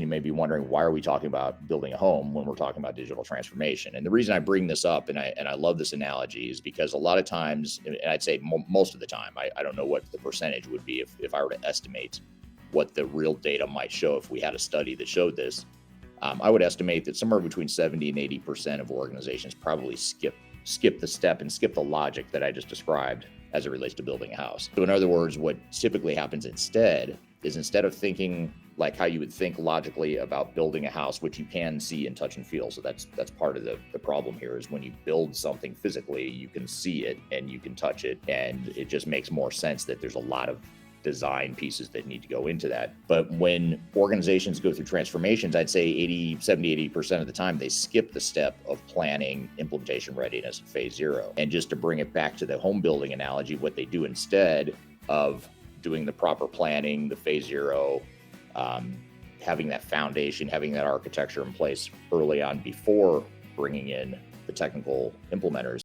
may be wondering, why are we talking about building a home when we're talking about digital transformation? And the reason I bring this up, and I love this analogy, is because a lot of times, and I'd say most of the time, I don't know what the percentage would be if I were to estimate what the real data might show if we had a study that showed this. I would estimate that somewhere between 70 and 80% of organizations probably skip the step and skip the logic that I just described as it relates to building a house. So in other words, what typically happens instead is, instead of thinking like how you would think logically about building a house, which you can see and touch and feel. So that's part of the problem here, is when you build something physically, you can see it and you can touch it. And it just makes more sense that there's a lot of design pieces that need to go into that. But when organizations go through transformations, I'd say 70, 80% of the time, they skip the step of planning, implementation, readiness, phase zero. And just to bring it back to the home building analogy, what they do instead of doing the proper planning, the phase zero, having that foundation, having that architecture in place early on before bringing in the technical implementers,